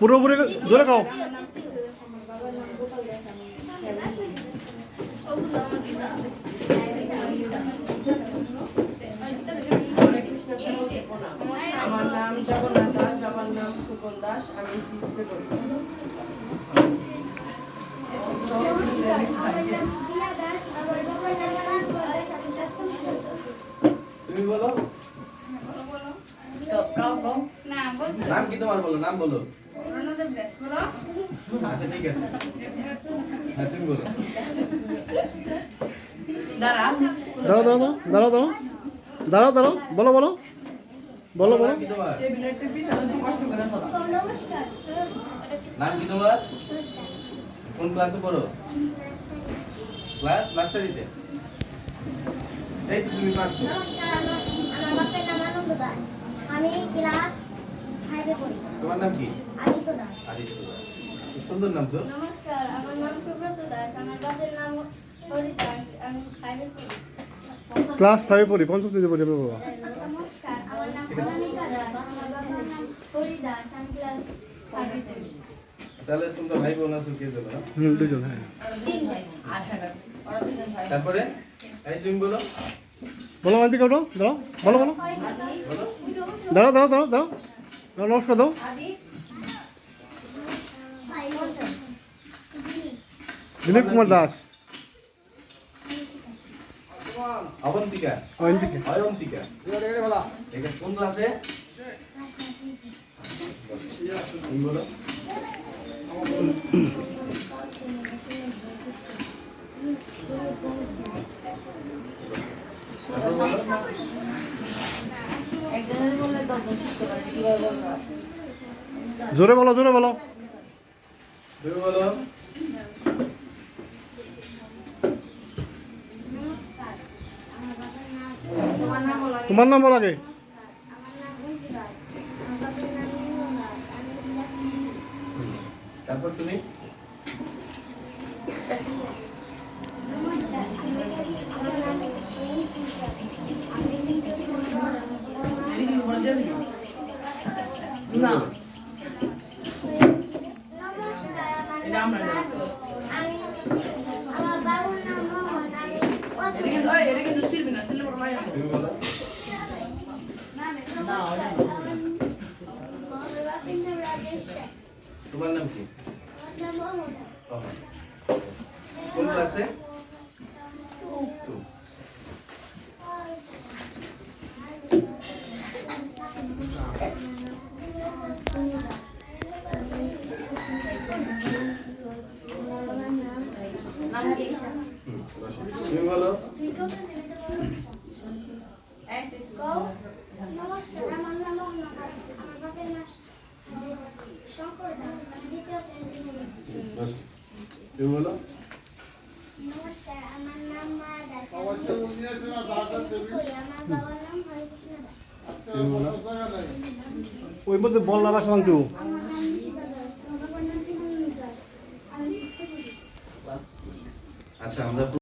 পুরোপুরি জোরে খাও। আমার নাম জগন্নাথ দাস, বাবার নাম সুকল দাস, আমি সিক্সে পড়ি। তুমি বলো নাম কি তোমার, বলো নাম বলো। আচ্ছা ঠিক আছে, হ্যাঁ তুমি বলো। দাঁড়াও দাঁড়াও দাঁড়াও দাঁড়াও দাঁড়াও দাঁড়াও বলো বলো বলো বলো। নাম কি তোমার? নাম কি তোমার? কোন ক্লাসে পড়ো? ক্লাস নার্সারিতে। এই তো তুমি পারছো। নমস্কার, আমার বাপের নাম আনন্দ দাস। আমি ক্লাস 5 এ পড়ি। তোমার নাম কি? আদিত্য দাস। আদিত্য দাস। সুন্দর নাম তো। নমস্কার, আমার নাম সুব্রত দাস। আমার বাপের নাম হরি দাস। আমি 5 এ পড়ি। ক্লাস 5 পড়ি, পঞ্চম শ্রেণীতে পড়ি আমার বাবা। নমস্কার, আমার নাম অনামিকা দাস। আমার বাবার নাম হরি দাস। আমি ক্লাস 5 এ পড়ি। তাহলে তোমরা ভাই বোন আছো কে দেবে না? দুজন, হ্যাঁ। 3 ভাই। আর হ্যাঁ, ওরা দুজন ভাই। তারপরে এই তুমি বলো। বলো মান্তি কাটো, দাঁড়াও বলো বলো বলো। দাঁড়াও দাঁড়াও দাঁড়াও দাঁড়াও দাঁড়াও, নমস্কার দাও। আদি পঞ্চম। দিলীপ কুমার দাস। অবন্তিকা। অয়ন্তিকা। অয়ন্তিকা। এটা কোন ক্লাসে? তুমি বলো। তারপর বলো। একজনের বললে 10 জন শিখতে পারে, কিভাবে বলবো? জোরে বলো জোরে বলো। তুমি বলো। নমস্কার, আমার বাবার নাম তোমার নাম বলো। তোমার নাম বলো আগে। আমার নাম অন্তু দাস। আমার বাবার নাম নির্মল দাস। আমি ক্লাস 9 এ পড়ি। তারপর তুমি। নমস্কার, আমার নাম অনিন্দিতা। আমি দ্বিতীয় না, নমস্কার, এটা আমরা না। আমার বাবার নাম মোহন। আমি এটা কিন্তু শিল্পী না, শিল্পী বড় ভাই না। তুমি বলো। তোমার নাম কি? অহন। কোন ক্লাসে? 2। নাম কি? তুমি বলো। নমস্কার, আমার নাম মোহন দাস। আমার বাবার নাম শঙ্কর দাস। আমি দ্বিতীয় শ্রেণীতে পড়ি। তুমি বলো। নমস্কার, আমার নাম মায়া দাস। আমি পড়ি। আমার বাবার নাম হরিকৃষ্ণ দাস। তুমি বলো। ওই মধ্যে বল না শান্তু। আমার